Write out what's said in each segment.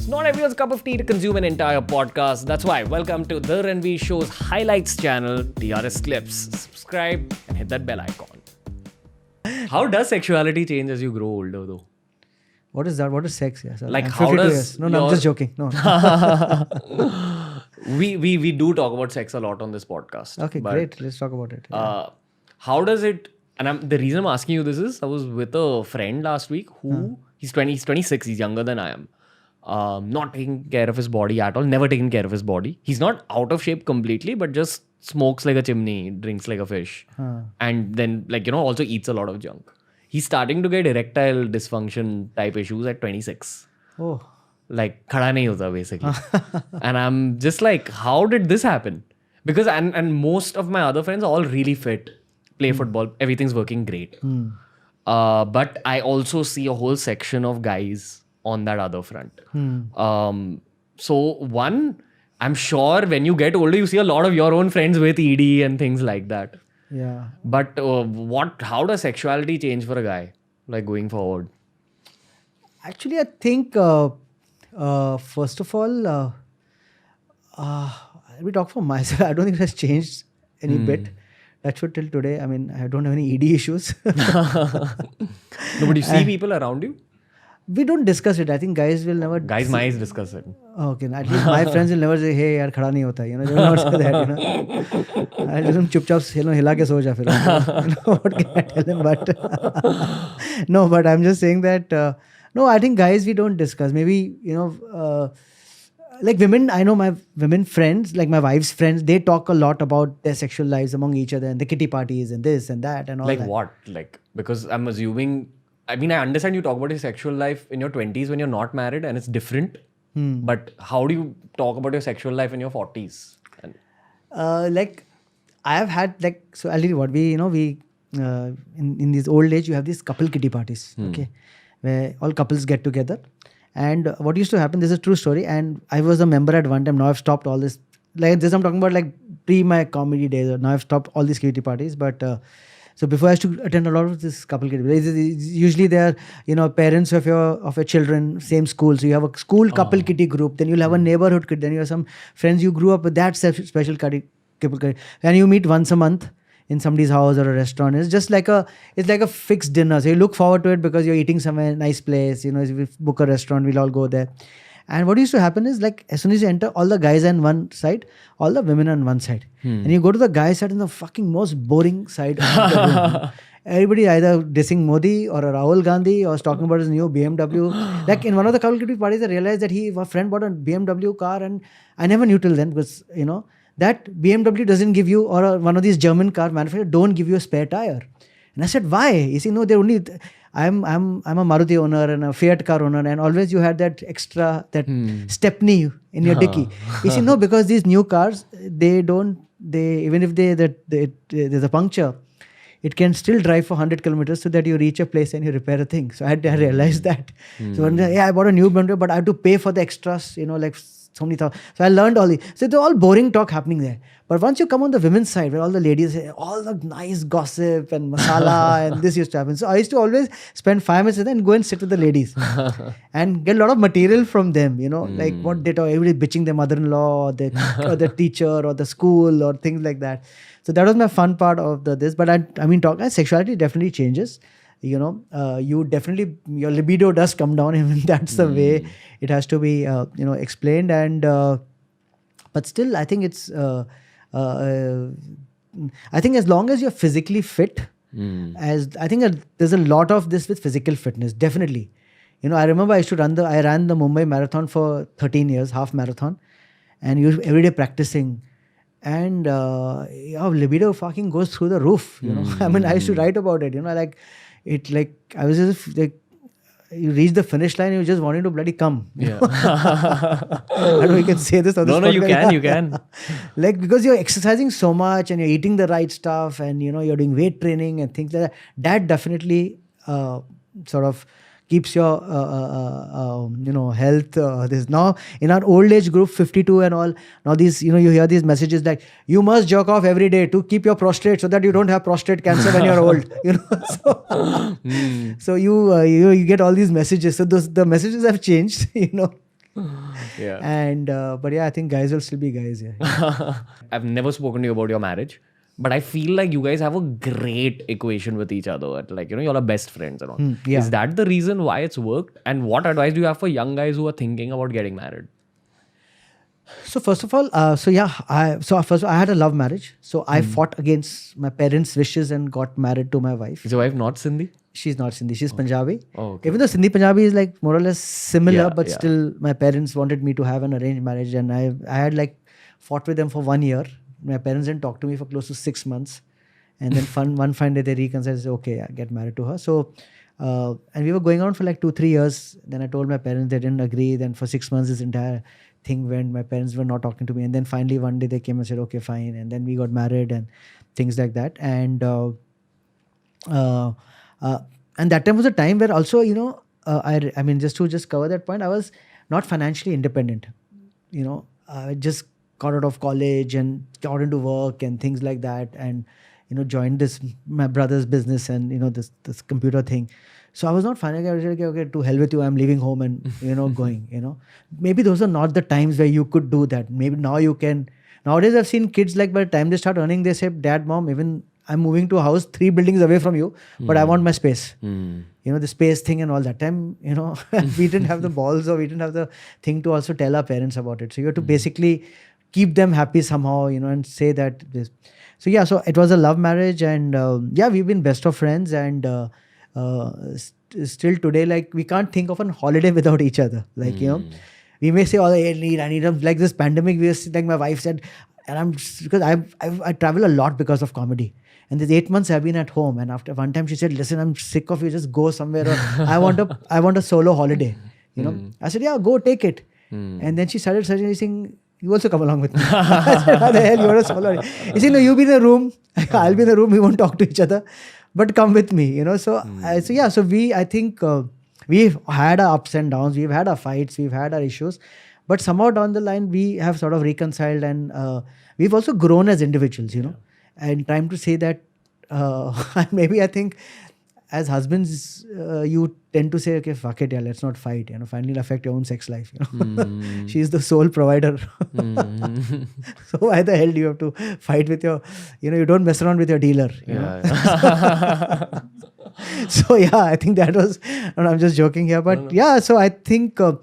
It's not everyone's cup of tea to consume an entire podcast. That's why, welcome to The Ranveer Show's highlights channel, TRS Clips. Subscribe and hit that bell icon. How does sexuality change as you grow older, though? What is that? What is sex? Yeah, so Like, I'm how 52 does years. No, I'm just joking. No. We do talk about sex a lot on this podcast. Okay, but, great. Let's talk about it. How does it? And the reason I'm asking you this is I was with a friend last week who he's 26. He's younger than I am. Not taking care of his body at all. Never taken care of his body. He's not out of shape completely, but just smokes like a chimney, drinks like a fish, and then also eats a lot of junk. He's starting to get erectile dysfunction type issues at 26. Oh. Like khada nahi hota basically. And I'm just like, how did this happen? Because and most of my other friends are all really fit, play football, everything's working great. But I also see a whole section of guys on that other front. So one, I'm sure when you get older, you see a lot of your own friends with ED and things like that. Yeah. But how does sexuality change for a guy, like going forward? Actually, I think, first of all, let me talk for myself. I don't think it has changed any bit. That's what till today. I mean, I don't have any ED issues. No, but you see people around you? We don't discuss it. I think guys will never... Guys might discuss it. Okay, at least my friends will never say, hey, yaar, khada nahi hota. They will not say that, I'll just chupchap, hila ke so ja fir. What can I tell them? But no, but I'm just saying that, no, I think guys, we don't discuss. Maybe, like women, I know my women friends, like my wife's friends, they talk a lot about their sexual lives among each other and the kitty parties and this and that and all that. Like what? Like, because I'm assuming... I mean, I understand you talk about your sexual life in your 20s when you're not married and it's different. But how do you talk about your sexual life in your 40s? Like, I have had, so I'll tell you what, in these old age, you have these couple kitty parties, okay, where all couples get together. And what used to happen, this is a true story, and I was a member at one time. Now I've stopped all this. Like this, I'm talking about like pre my comedy days. Now I've stopped all these kitty parties, but... So before I used to attend a lot of this couple kitty parties. Usually they are, parents of your children, same school. So you have a school couple kitty group. Then you'll have a neighborhood kitty. Then you have some friends you grew up with that special couple kitty. And you meet once a month in somebody's house or a restaurant. It's just like a fixed dinner. So you look forward to it because you're eating somewhere nice place. If we book a restaurant, we'll all go there. And what used to happen is, like, as soon as you enter, all the guys are on one side, all the women on one side. And you go to the guy side in the fucking most boring side of the room. Everybody either dissing Modi or Rahul Gandhi or talking about his new BMW. Like in one of the couple kitty parties, I realized that a friend bought a BMW car, and I never knew till then because, that BMW doesn't give you, or one of these German car manufacturers don't give you a spare tire. And I said, why? You see, no, they're only... I'm a Maruti owner and a Fiat car owner, and always you had that extra, that stepney in your dicky. You see, no, because these new cars, even if there's a puncture, it can still drive for 100 kilometers so that you reach a place and you repair a thing. So I realized that. So one day, I bought a new BMW, but I had to pay for the extras, like so many thousands. So I learned all these. So it's all boring talk happening there. But once you come on the women's side, where all the ladies say all the nice gossip and masala and this used to happen. So I used to always spend 5 minutes with them and go and sit with the ladies and get a lot of material from them, like what they talk, everybody bitching their mother-in-law or the teacher or the school or things like that. So that was my fun part of this. But sexuality definitely changes. You definitely, your libido does come down, and that's the way it has to be, explained. And but still, I think it's, I think as long as you're physically fit, I think there's a lot of this with physical fitness, definitely. I remember I ran the Mumbai Marathon for 13 years, half marathon, and every day practicing. And your libido fucking goes through the roof, I mean, I used to write about it, I was just like, you reach the finish line, you're just wanting to bloody come. Yeah. I don't know you can say this on this podcast. You can. Like, because you're exercising so much and you're eating the right stuff and, you're doing weight training and things like that. That definitely sort of keeps your, health. This now in our old age group, 52 and all, now these, you hear these messages like, you must jerk off every day to keep your prostate so that you don't have prostate cancer when you're old, So you get all these messages. So the messages have changed, Yeah. And but yeah, I think guys will still be guys. Yeah. I've never spoken to you about your marriage, but I feel like you guys have a great equation with each other. Like, you all are best friends and all. Yeah. Is that the reason why it's worked? And what advice do you have for young guys who are thinking about getting married? So first of all, I had a love marriage. So I fought against my parents' wishes and got married to my wife. Is your wife not Sindhi? She's not Sindhi. She's Punjabi. Oh, okay. Even though Sindhi Punjabi is like more or less similar, Yeah, but yeah. still my parents wanted me to have an arranged marriage, and I had like fought with them for 1 year. My parents didn't talk to me for close to 6 months, and then one fine day they reconciled. Said, okay, yeah, get married to her. So, and we were going on for like 2-3 years. Then I told my parents, they didn't agree. Then for 6 months this entire thing went. My parents were not talking to me, and then finally one day they came and said, okay, fine. And then we got married and things like that. And that time was a time where also, I mean, just to cover that point, I was not financially independent. I just got out of college and got into work and things like that, and joined my brother's business and this computer thing. So I was not financially, I was like, okay, to hell with you, I'm leaving home and going. Maybe those are not the times where you could do that. Maybe now you can. Nowadays I've seen kids, like by the time they start earning, they say, Dad, Mom, even I'm moving to a house 3 buildings away from you, but I want my space. The space thing and all that time, we didn't have the balls, or we didn't have the thing to also tell our parents about it. So you have to basically keep them happy somehow, and say that this. So yeah, so it was a love marriage, and we've been best of friends, and still today, like we can't think of a holiday without each other. Like, we may say, oh, I need them. Like this pandemic, like my wife said, and because I travel a lot because of comedy. And these 8 months I've been at home, and after one time she said, listen, I'm sick of you, just go somewhere, or I want a solo holiday. I said, yeah, go take it. And then she started suggesting, you also come along with me. I said, how the hell, you're a solo holiday. He said, no, you be in the room, I'll be in the room, we won't talk to each other, but come with me, So I think we've had our ups and downs, we've had our fights, we've had our issues, but somehow down the line we have sort of reconciled, and we've also grown as individuals, And trying to say that, maybe I think as husbands, you tend to say, okay, fuck it, yeah, let's not fight. Finally affect your own sex life. She's the sole provider. So why the hell do you have to fight with your, you don't mess around with your dealer. So yeah, I think that was, and I'm just joking here, but yeah, so I think, so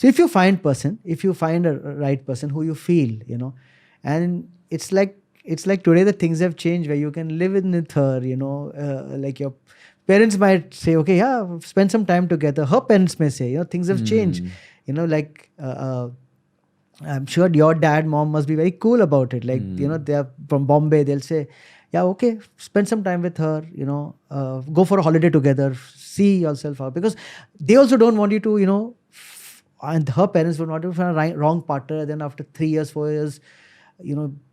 if you find a right person who you feel, and it's like today the things have changed where you can live with her, like your parents might say, okay, yeah, spend some time together. Her parents may say, things have changed. I'm sure your dad, mom must be very cool about it. Like, they're from Bombay, they'll say, yeah, okay, spend some time with her, go for a holiday together, see yourself out. Because they also don't want you to, and her parents would not find a wrong partner. Then after 3 years, 4 years,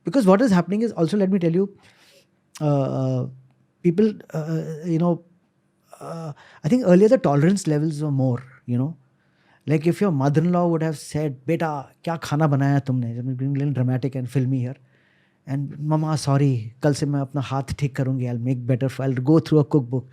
because what is happening is also, let me tell you, people, I think earlier the tolerance levels were more, like if your mother-in-law would have said, beta, kya khana banaya tumne? Being a little dramatic and filmy here. And mama, sorry, kal se main apna haath theek karungi, I'll make better, I'll go through a cookbook.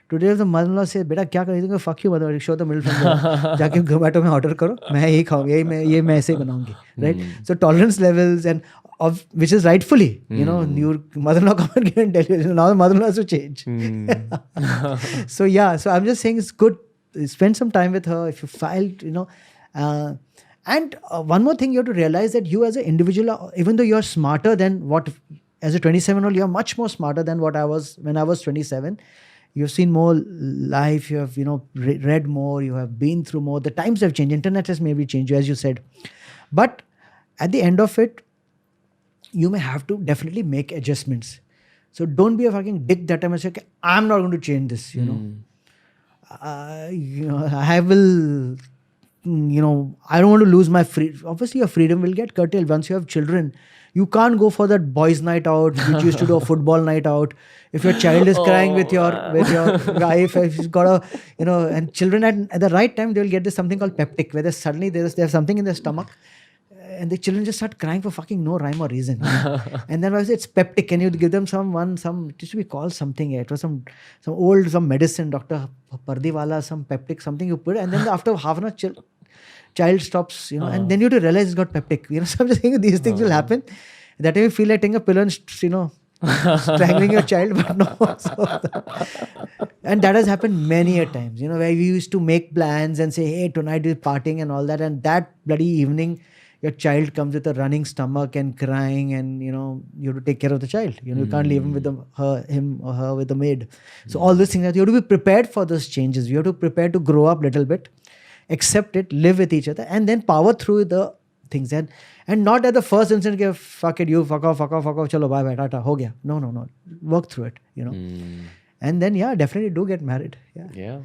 Today if the mother-in-law says, beta, kya kar, fuck you, mother, show the middle finger. Jaake Zomato mein order karo, main yahi khaungi, ye main aise hi banaungi. Right? So tolerance levels, and of which is rightfully, your mother-in-law come and tell you, now the mother-in-law has to change. So yeah, so I'm just saying it's good. Spend some time with her if you filed, and one more thing you have to realize, that you as an individual, even though you're smarter than what, as a 27-year-old, you're much more smarter than what I was when I was 27. You've seen more life, you have, read more, you have been through more. The times have changed. Internet has maybe changed you, as you said. But at the end of it, you may have to definitely make adjustments. So don't be a fucking dick that time and say, okay, I'm not going to change this, I will, I don't want to lose my freedom. Obviously, your freedom will get curtailed once you have children. You can't go for that boys' night out, which used to do a football night out. If your child is crying with your wife, if you've got a, and children at the right time, they will get this something called peptic, where suddenly there's something in their stomach, and the children just start crying for fucking no rhyme or reason. And then I say, it's peptic. Can you give them some, it used to be called something. It was some old medicine, Dr. Pardiwala, some peptic, something you put, and then after half an hour, child stops, and then you have to realize it's got peptic. So I'm just saying these things will happen. That time you feel like taking a pillow and, strangling your child, but no. And that has happened many a times, where we used to make plans and say, hey, tonight is partying and all that. And that bloody evening, your child comes with a running stomach and crying, and, you have to take care of the child. You can't leave him with him or her with the maid. So all these things, you have to be prepared for those changes. You have to prepare to grow up a little bit, accept it, live with each other, and then power through the things. And not at the first instant, give fuck it, you fuck off, chalo, bye, tata, ho gaya. No. Work through it, And then, definitely do get married. Yeah.